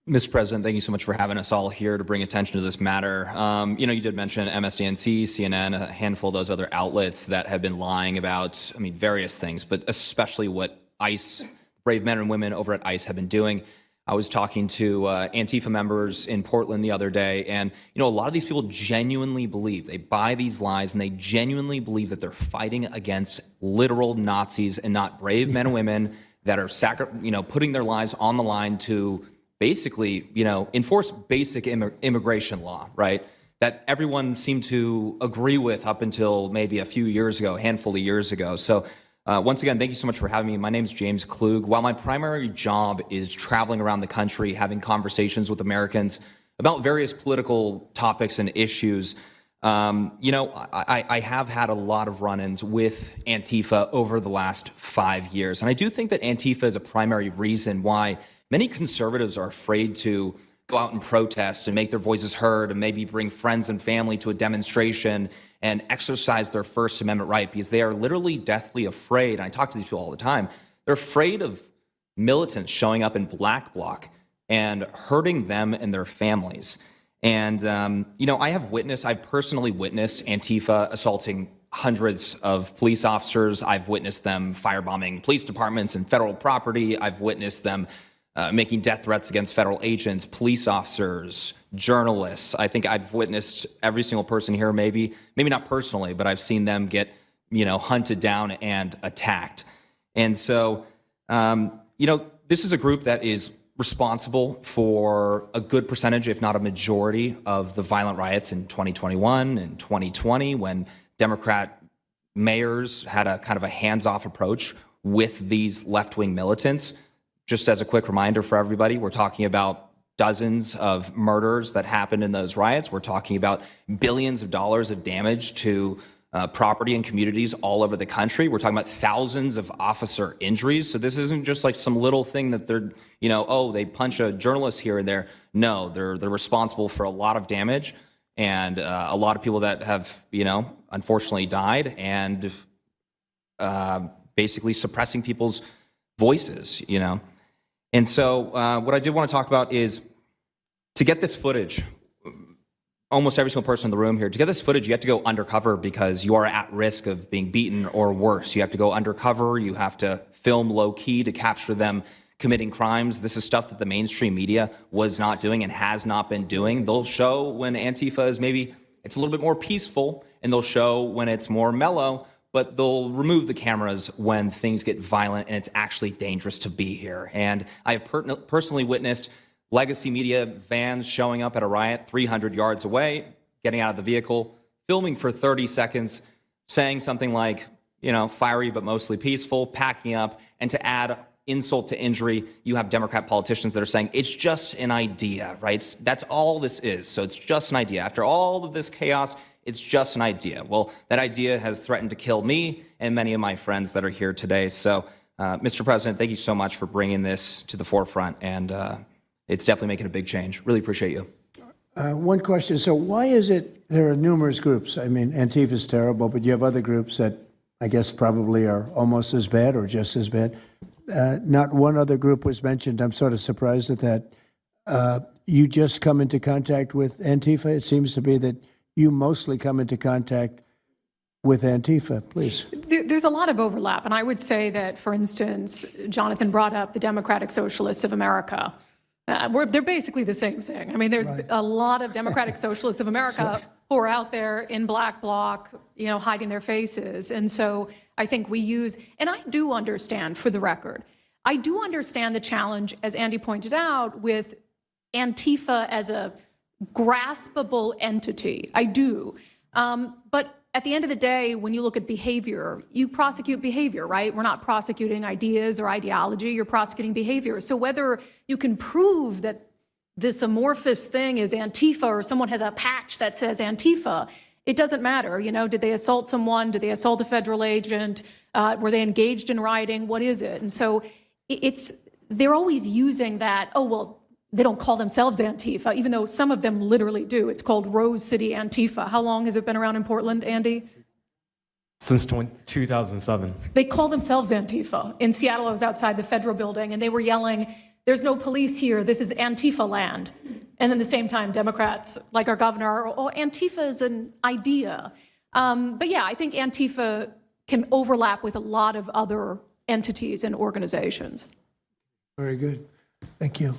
Mr. President, thank you so much for having us all here to bring attention to this matter. You did mention MSNBC, CNN, a handful of those other outlets that have been lying about, various things, but especially what ICE, brave men and women over at ICE have been doing. I was talking to Antifa members in Portland the other day, and a lot of these people genuinely believe, they buy these lies, and they genuinely believe that they're fighting against literal Nazis and not brave men and women that are putting their lives on the line to basically, enforce basic immigration law, right? That everyone seemed to agree with up until maybe a few years ago, a handful of years ago. So once again, thank you so much for having me. My name is James Klug. While my primary job is traveling around the country, having conversations with Americans about various political topics and issues, I have had a lot of run-ins with Antifa over the last 5 years. And I do think that Antifa is a primary reason why many conservatives are afraid to go out and protest and make their voices heard and maybe bring friends and family to a demonstration and exercise their First Amendment right, because they are literally deathly afraid. And I talk to these people all the time. They're afraid of militants showing up in black bloc and hurting them and their families. And, I've personally witnessed Antifa assaulting hundreds of police officers. I've witnessed them firebombing police departments and federal property. I've witnessed them making death threats against federal agents, police officers, journalists. I think I've witnessed every single person here, maybe not personally, but I've seen them get, hunted down and attacked. And so, this is a group that is responsible for a good percentage, if not a majority, of the violent riots in 2021 and 2020 when Democrat mayors had a kind of a hands-off approach with these left-wing militants. Just as a quick reminder for everybody, we're talking about dozens of murders that happened in those riots. We're talking about billions of dollars of damage to property and communities all over the country. We're talking about thousands of officer injuries. So this isn't just like some little thing that they're, oh, they punch a journalist here and there. No, they're responsible for a lot of damage and a lot of people that have, unfortunately died and basically suppressing people's voices, And so what I did want to talk about is to get this footage, almost every single person in the room here, to get this footage, you have to go undercover because you are at risk of being beaten or worse. You have to go undercover. You have to film low key to capture them committing crimes. This is stuff that the mainstream media was not doing and has not been doing. They'll show when Antifa is maybe, it's a little bit more peaceful, and they'll show when it's more mellow, but they'll remove the cameras when things get violent and it's actually dangerous to be here. And I have personally witnessed legacy media vans showing up at a riot 300 yards away, getting out of the vehicle, filming for 30 seconds, saying something like, fiery but mostly peaceful, packing up, and to add insult to injury, you have Democrat politicians that are saying, it's just an idea, right? That's all this is. So it's just an idea. After all of this chaos, it's just an idea. Well, that idea has threatened to kill me and many of my friends that are here today. So, Mr. President, thank you so much for bringing this to the forefront. And it's definitely making a big change. Really appreciate you. One question. So why is it there are numerous groups? I mean, Antifa is terrible, but you have other groups that I guess probably are almost as bad or just as bad. Not one other group was mentioned. I'm sort of surprised at that. You just come into contact with Antifa? It seems to be that you mostly come into contact with Antifa. Please. There's a lot of overlap. And I would say that, for instance, Jonathan brought up the Democratic Socialists of America. They're basically the same thing. I mean, there's a lot of Democratic Socialists of America who are out there in black bloc, hiding their faces. And so I think we use, and I do understand, for the record, I do understand the challenge, as Andy pointed out, with Antifa as a graspable entity. I do. But at the end of the day, when you look at behavior, you prosecute behavior, right? We're not prosecuting ideas or ideology, you're prosecuting behavior. So whether you can prove that this amorphous thing is Antifa or someone has a patch that says Antifa, it doesn't matter. Did they assault someone? Did they assault a federal agent? Were they engaged in rioting? What is it? And so they're always using that, oh, well, they don't call themselves Antifa, even though some of them literally do. It's called Rose City Antifa. How long has it been around in Portland, Andy? Since 2007. They call themselves Antifa. In Seattle, I was outside the federal building, and they were yelling, there's no police here, this is Antifa land. And then at the same time, Democrats, like our governor, oh, Antifa is an idea. But yeah, I think Antifa can overlap with a lot of other entities and organizations. Very good. Thank you.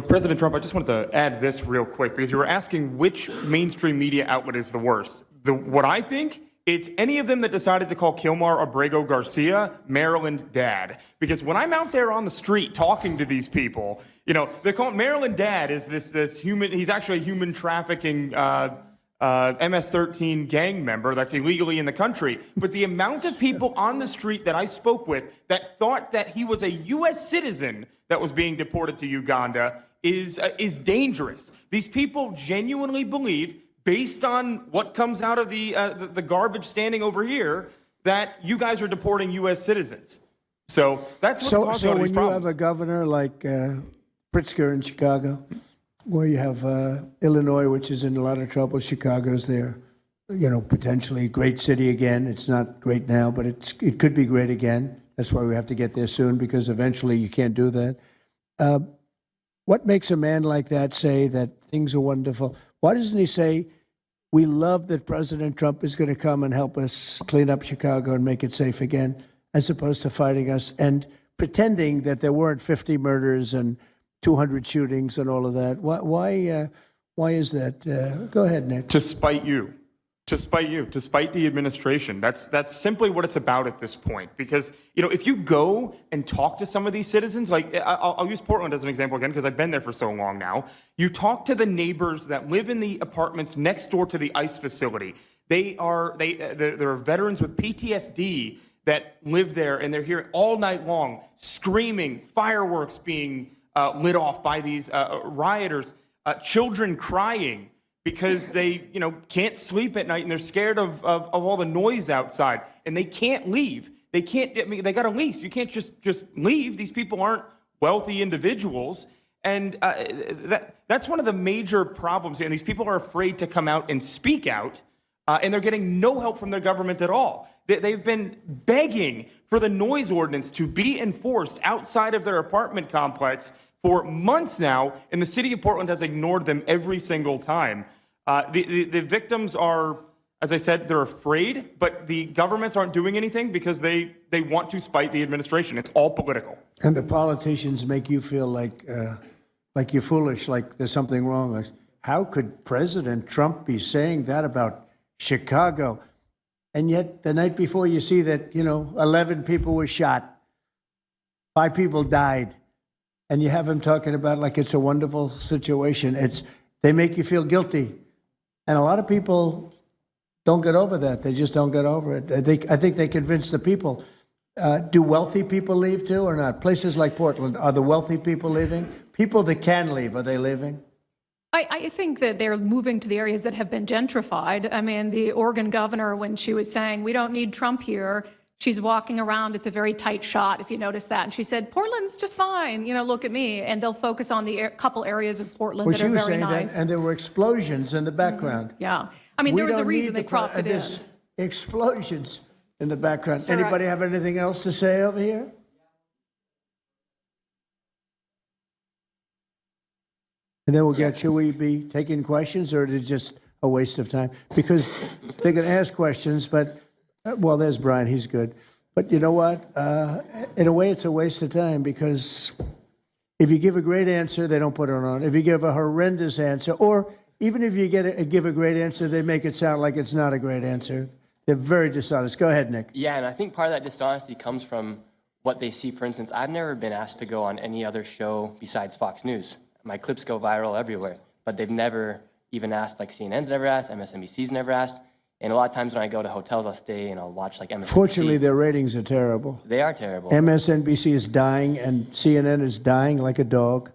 President Trump, I just wanted to add this real quick because you were asking which mainstream media outlet is the worst. What I think, it's any of them that decided to call Kilmar Abrego Garcia Maryland Dad. Because when I'm out there on the street talking to these people, they call Maryland Dad is this human, he's actually a human trafficking MS-13 gang member that's illegally in the country. But the amount of people on the street that I spoke with that thought that he was a U.S. citizen that was being deported to Uganda is dangerous. These people genuinely believe, based on what comes out of the garbage standing over here, that you guys are deporting U.S. citizens. So that's what's causing all these problems. So when you have a governor like Pritzker in Chicago, where you have Illinois, which is in a lot of trouble, Chicago's there, potentially a great city again. It's not great now, but it could be great again. That's why we have to get there soon, because eventually you can't do that. What makes a man like that say that things are wonderful? Why doesn't he say, we love that President Trump is going to come and help us clean up Chicago and make it safe again, as opposed to fighting us and pretending that there weren't 50 murders and 200 shootings and all of that? Why is that? Go ahead, Nick. To spite you. To spite you, to spite the administration. That's simply what it's about at this point. Because, if you go and talk to some of these citizens, like I'll use Portland as an example again, because I've been there for so long now. You talk to the neighbors that live in the apartments next door to the ICE facility. There are veterans with PTSD that live there, and they're here all night long, screaming, fireworks being lit off by these rioters, children crying, because they, can't sleep at night and they're scared of all the noise outside, and they can't leave. They can't. They got a lease. You can't just leave. These people aren't wealthy individuals, and that's one of the major problems here. And these people are afraid to come out and speak out, and they're getting no help from their government at all. They've been begging for the noise ordinance to be enforced outside of their apartment complex for months now, and the city of Portland has ignored them every single time. The victims are, as I said, they're afraid, but the governments aren't doing anything because they want to spite the administration. It's all political. And the politicians make you feel like you're foolish, like there's something wrong. Like, how could President Trump be saying that about Chicago? And yet the night before you see that, 11 people were shot, 5 people died, and you have him talking about like it's a wonderful situation. They make you feel guilty. And a lot of people don't get over that. They just don't get over it. I think they convince the people. Do wealthy people leave too or not? Places like Portland, are the wealthy people leaving? People that can leave, are they leaving? I think that they're moving to the areas that have been gentrified. I mean, the Oregon governor, when she was saying, we don't need Trump here, she's walking around. It's a very tight shot, if you notice that. And she said, Portland's just fine. Look at me. And they'll focus on the couple areas of Portland that are very nice. That, and there were explosions in the background. Yeah. I mean, there was a reason they cropped it in. Explosions in the background. Sir, Anybody have anything else to say over here? And then we'll get, should we be taking questions, or is it just a waste of time? Because they can ask questions, but, well, there's Brian, he's good. But you know what? In a way, it's a waste of time, because if you give a great answer, they don't put it on. If you give a horrendous answer, or even if you give a great answer, they make it sound like it's not a great answer. They're very dishonest. Go ahead, Nick. Yeah, and I think part of that dishonesty comes from what they see. For instance, I've never been asked to go on any other show besides Fox News. My clips go viral everywhere, but they've never even asked, like CNN's never asked, MSNBC's never asked. And a lot of times when I go to hotels, I'll stay and I'll watch like MSNBC. Fortunately, their ratings are terrible. They are terrible. MSNBC is dying, and CNN is dying like a dog.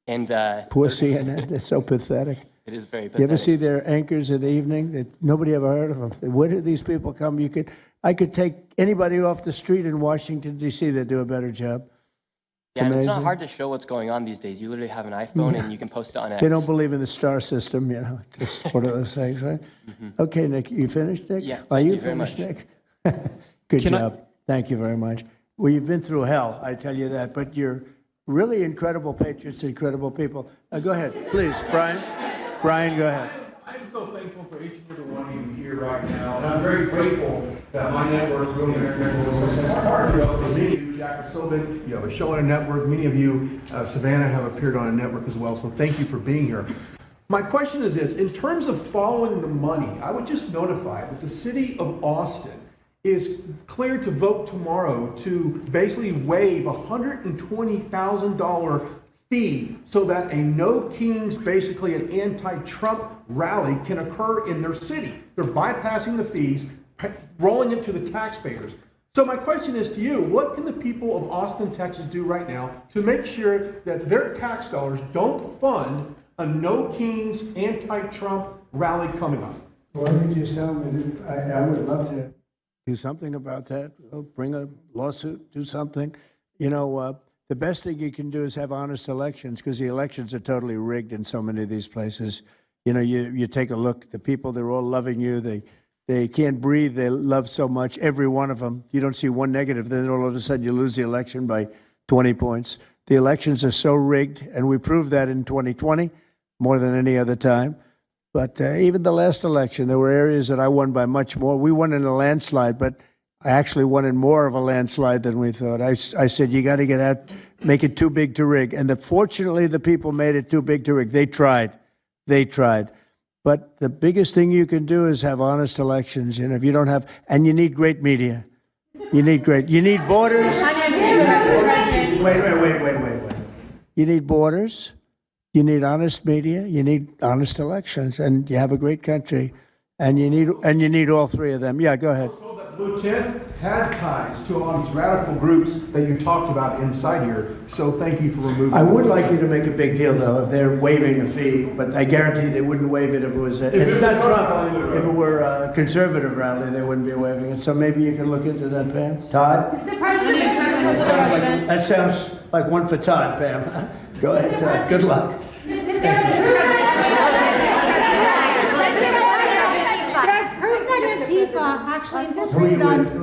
And poor CNN, they're so pathetic. It is very pathetic. You ever see their anchors in the evening? Nobody ever heard of them. Where do these people come? I could take anybody off the street in Washington, D.C. that do a better job. Yeah, and it's not hard to show what's going on these days. You literally have an iPhone and you can post it on X. They don't believe in the star system, Just one of those things, right? Okay, Nick, you finished, Nick? Yeah, Are you very finished, much. Nick? Good job. Thank you very much. Well, you've been through hell, I tell you that, but you're really incredible patriots, incredible people. Go ahead, please, Brian. Brian, go ahead. I'm so thankful for each and every one of you here right now, and I'm very grateful that my network, Real American Network, is part of you. For many of you, Jack Posobiec, you have a show on a network. Many of you, Savannah, have appeared on a network as well, so thank you for being here. My question is this: in terms of following the money, I would just notify that the city of Austin is cleared to vote tomorrow to basically waive a $120,000 fee so that a no kings, basically an anti-Trump rally can occur in their city. They're bypassing the fees, rolling it to the taxpayers. So my question is to you, what can the people of Austin, Texas do right now to make sure that their tax dollars don't fund a no kings, anti-Trump rally coming up? Well, you just tell me that I would love to do something about that. Bring a lawsuit, do something. The best thing you can do is have honest elections, because the elections are totally rigged in so many of these places. You take a look, the people, they're all loving you. They can't breathe. They love so much, every one of them. You don't see one negative. Then all of a sudden you lose the election by 20 points. The elections are so rigged, and we proved that in 2020 more than any other time. But even the last election, there were areas that I won by much more. We won in a landslide, but I actually won in more of a landslide than we thought. I said, you got to get out, make it too big to rig. And fortunately, the people made it too big to rig. They tried. But the biggest thing you can do is have honest elections. You know, if you don't have, and you need great media. You need borders. Wait. You need borders. You need honest media. You need honest elections, and you have a great country. And you need all three of them. Yeah, go ahead. Lieutenant had ties to all these radical groups that you talked about inside here. So thank you for removing. I would like you to make a big deal, though, if they're waiving a fee, but I guarantee they wouldn't waive it if it was. It's not Trump. If it were a conservative rally, they wouldn't be waiving it. So maybe you can look into that, Pam. Todd. Mr. President. That sounds like one for Todd, Pam. Go ahead, Todd. Good luck. Actually, Who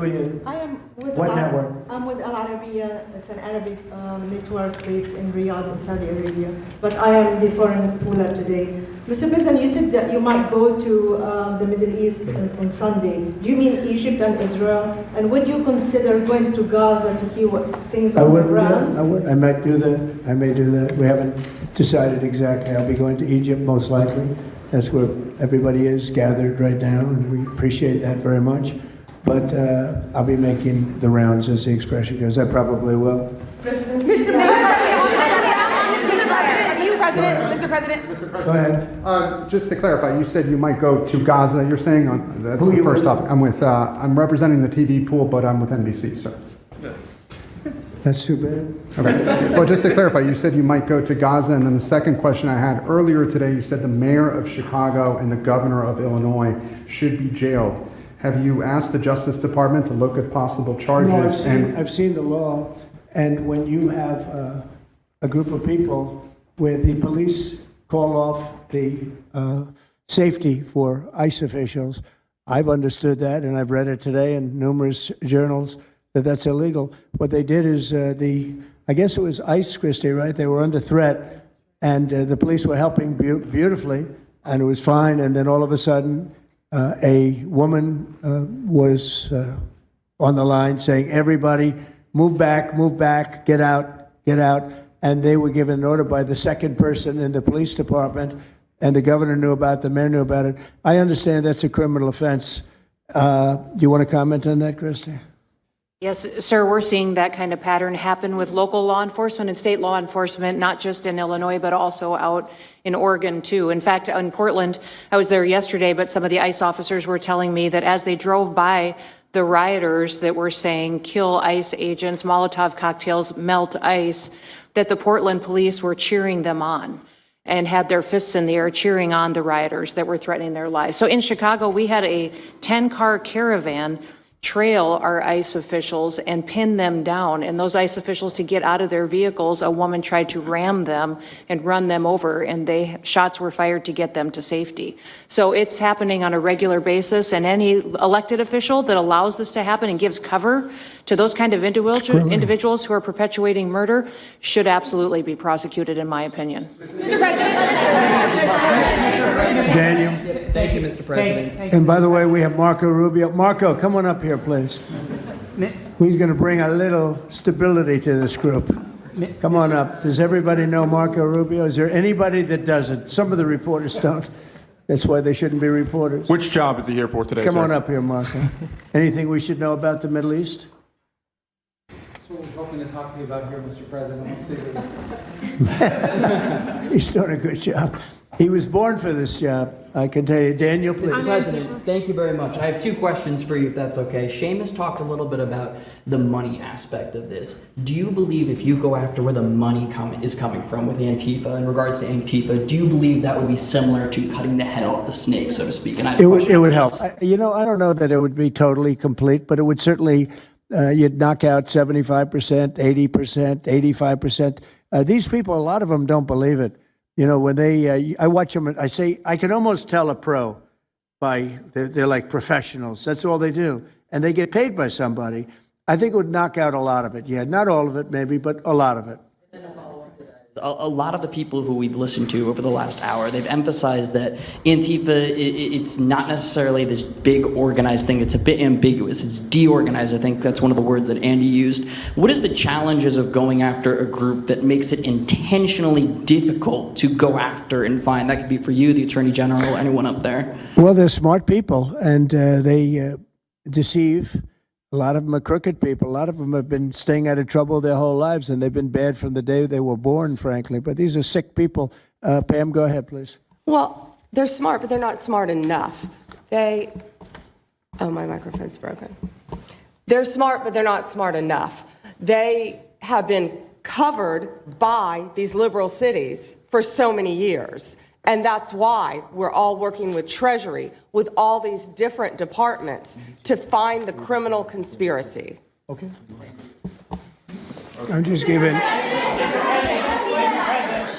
are you? I am with What network? I'm with Al Arabiya. It's an Arabic network based in Riyadh in Saudi Arabia. But I am the foreign ruler today. Mr. President, you said that you might go to the Middle East on Sunday. Do you mean Egypt and Israel? And would you consider going to Gaza to see what things are on the ground? I would. I might do that. I may do that. We haven't decided exactly. I'll be going to Egypt most likely. That's where everybody is gathered right now, and we appreciate that very much. But I'll be making the rounds, as the expression goes. I probably will. Mr. President. Go ahead. Just to clarify, you said you might go to Gaza. You're saying that's the first topic. I'm representing the TV pool, but I'm with NBC, sir. That's too bad. Okay. Well, just to clarify, you said you might go to Gaza, and then the second question I had earlier today, you said the mayor of Chicago and the governor of Illinois should be jailed. Have you asked the Justice Department to look at possible charges? No, I've seen the law, and when you have a group of people where the police call off the safety for ICE officials, I've understood that, and I've read it today in numerous journals, that's illegal. What they did is I guess it was ICE, Christie, right? They were under threat, and the police were helping beautifully, and it was fine. And then all of a sudden, a woman was on the line saying, "Everybody, move back, get out." And they were given an order by the second person in the police department, and the governor knew about it, the mayor knew about it. I understand that's a criminal offense. Do you want to comment on that, Christie? Yes, sir, we're seeing that kind of pattern happen with local law enforcement and state law enforcement, not just in Illinois, but also out in Oregon, too. In fact, in Portland, I was there yesterday, but some of the ICE officers were telling me that as they drove by the rioters that were saying, kill ICE agents, Molotov cocktails, melt ICE, that the Portland police were cheering them on and had their fists in the air cheering on the rioters that were threatening their lives. So in Chicago, we had a 10-car caravan trail our ICE officials and pin them down. And those ICE officials, to get out of their vehicles, a woman tried to ram them and run them over, and shots were fired to get them to safety. So it's happening on a regular basis, and any elected official that allows this to happen and gives cover to those kind of individuals who are perpetuating murder should absolutely be prosecuted, in my opinion. Mr. President. Daniel. Thank you, Mr. President. And by the way, we have Marco Rubio. Marco, come on up here, please. He's going to bring a little stability to this group. Come on up. Does everybody know Marco Rubio? Is there anybody that doesn't? Some of the reporters don't. That's why they shouldn't be reporters. Which job is he here for today, Come sir? on up here, Marco. Anything we should know about the Middle East? That's what we're hoping to talk to you about here, Mr. President. He's doing a good job. He was born for this job, I can tell you. Daniel, please. Mr. President, thank you very much. I have two questions for you, if that's okay. Seamus talked a little bit about the money aspect of this. Do you believe if you go after where the money is coming from with Antifa, in regards to Antifa, do you believe that would be similar to cutting the head off the snake, so to speak? And it would help. I don't know that it would be totally complete, but it would certainly, you'd knock out 75%, 80%, 85%. These people, a lot of them don't believe it. You know, when I watch them, I say, I can almost tell a pro they're like professionals. That's all they do. And they get paid by somebody. I think it would knock out a lot of it. Yeah, not all of it maybe, but a lot of it. And then a follow-up to that is A lot of the people who we've listened to over the last hour, they've emphasized that Antifa, it's not necessarily this big organized thing. It's a bit ambiguous. It's deorganized. I think that's one of the words that Andy used. What is the challenges of going after a group that makes it intentionally difficult to go after and find? That could be for you, the Attorney General, anyone up there. Well, they're smart people, and they deceive. A lot of them are crooked people. A lot of them have been staying out of trouble their whole lives, and they've been bad from the day they were born, frankly. But these are sick people. Pam, go ahead, please. Well, they're smart, but they're not smart enough. Oh, my microphone's broken. They're smart, but they're not smart enough. They have been covered by these liberal cities for so many years. And that's why we're all working with Treasury, with all these different departments to find the criminal conspiracy. Okay. I'm just giving.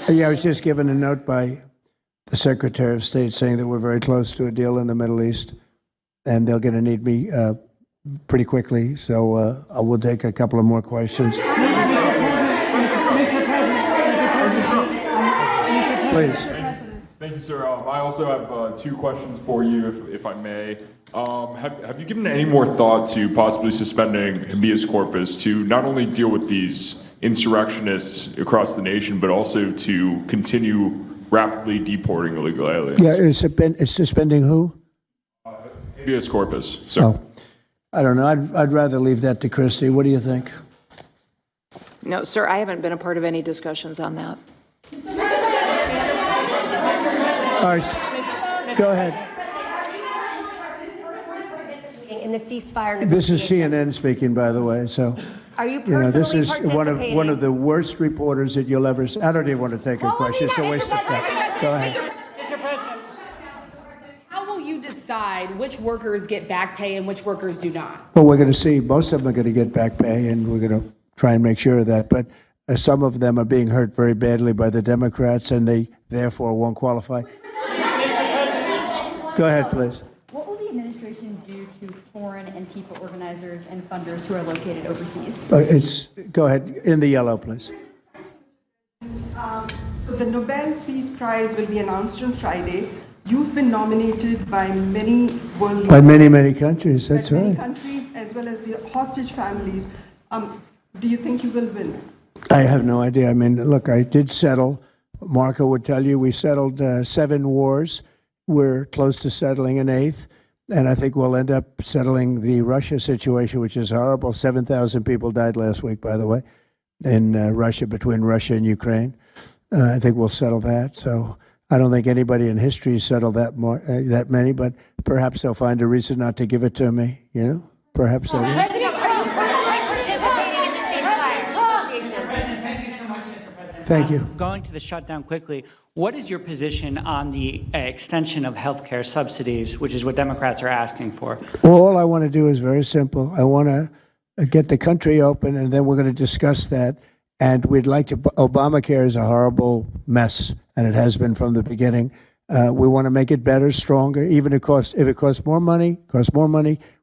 Yeah, I was just given a note by the Secretary of State saying that we're very close to a deal in the Middle East, and they're going to need me pretty quickly. So I will take a couple of more questions. Please. Thank you, sir. I also have two questions for you, if I may. Have you given any more thought to possibly suspending habeas corpus to not only deal with these insurrectionists across the nation, but also to continue rapidly deporting illegal aliens? Yeah, it's suspending who? Habeas corpus, sir. Oh, I don't know. I'd rather leave that to Christie. What do you think? No, sir, I haven't been a part of any discussions on that. All right, go ahead. In the ceasefire This is negotiations. CNN speaking, by the way. So, Are you this personally is one participating? of the worst reporters that you'll ever. I don't even want to take a question. It's a waste of time. Go ahead. How will you decide which workers get back pay and which workers do not? Well, we're going to see. Most of them are going to get back pay, and we're going to try and make sure of that. But some of them are being hurt very badly by the Democrats, and they therefore won't qualify. Go ahead, please. What will the administration do to foreign Antifa organizers and funders who are located overseas? Go ahead. In the yellow, please. So the Nobel Peace Prize will be announced on Friday. You've been nominated by many world leaders. By many, many countries. That's many right. countries, as well as the hostage families. Do you think you will win? I have no idea. I mean, look, I did settle. Marco would tell you we settled 7 wars. We're close to settling an 8th. And I think we'll end up settling the Russia situation, which is horrible. 7,000 people died last week, by the way, in Russia, between Russia and Ukraine. I think we'll settle that. So I don't think anybody in history settled that many, but perhaps they'll find a reason not to give it to me. You know, perhaps they will. Thank you. Going to the shutdown quickly, what is your position on the extension of health care subsidies, which is what Democrats are asking for? All I want to do is very simple. I want to get the country open, and then we're going to discuss that. And we'd like to, Obamacare is a horrible mess, and it has been from the beginning. We want to make it better, stronger, even if it costs more money,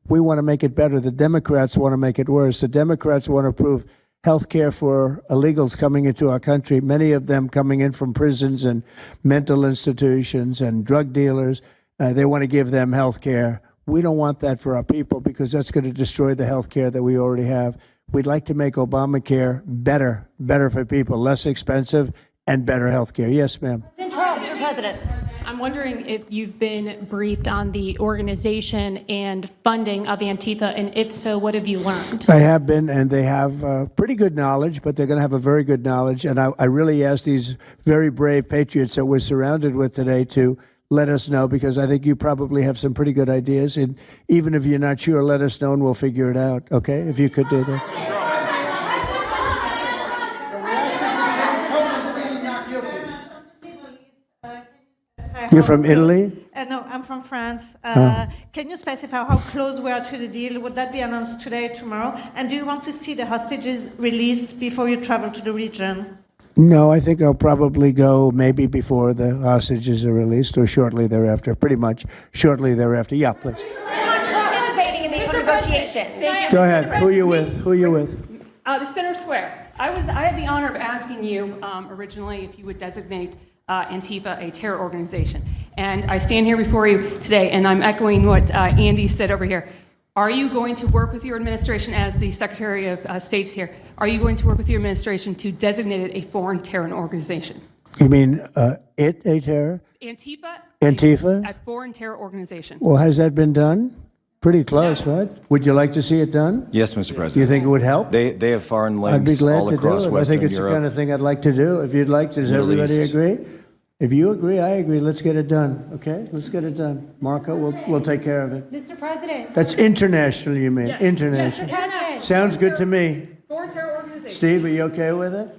we want to make it better. The Democrats want to make it worse. The Democrats want to approve health care for illegals coming into our country, many of them coming in from prisons and mental institutions and drug dealers. They want to give them health care. We don't want that for our people because that's going to destroy the health care that we already have. We'd like to make Obamacare better for people, less expensive and better health care. Yes, ma'am. Mr. President. I'm wondering if you've been briefed on the organization and funding of Antifa, and if so, what have you learned? I have been, and they have pretty good knowledge, but they're going to have a very good knowledge. And I really ask these very brave patriots that we're surrounded with today to let us know, because I think you probably have some pretty good ideas. And even if you're not sure, let us know and we'll figure it out, okay? If you could do that. You're from Italy? No, I'm from France. Can you specify how close we are to the deal? Would that be announced today, tomorrow? And do you want to see the hostages released before you travel to the region? No, I think I'll probably go maybe before the hostages are released or shortly thereafter, pretty much shortly thereafter. Yeah, please. Participating in these negotiations. Go ahead. Who are you with? The Center Square. I had the honor of asking you originally if you would designate Antifa a terror organization. And I stand here before you today, and I'm echoing what Andy said over here. Are you going to work with your administration as the Secretary of State's here? Are you going to work with your administration to designate it a foreign terror organization? You mean a terror? Antifa? A foreign terror organization. Well, has that been done? Pretty close, right? Would you like to see it done? Yes, Mr. President. Do you think it would help? They have foreign links I'd be glad all to across do it. I Western think it's Europe. the kind of thing I'd like to do. If you'd like, does Middle everybody East. agree? If you agree, I agree. Let's get it done. Okay? Let's get it done. Marco, we'll take care of it. Mr. President. That's international, you mean? Yes. International. Mr. President. Sounds good to me. Foreign terror organization. Steve, are you okay with it?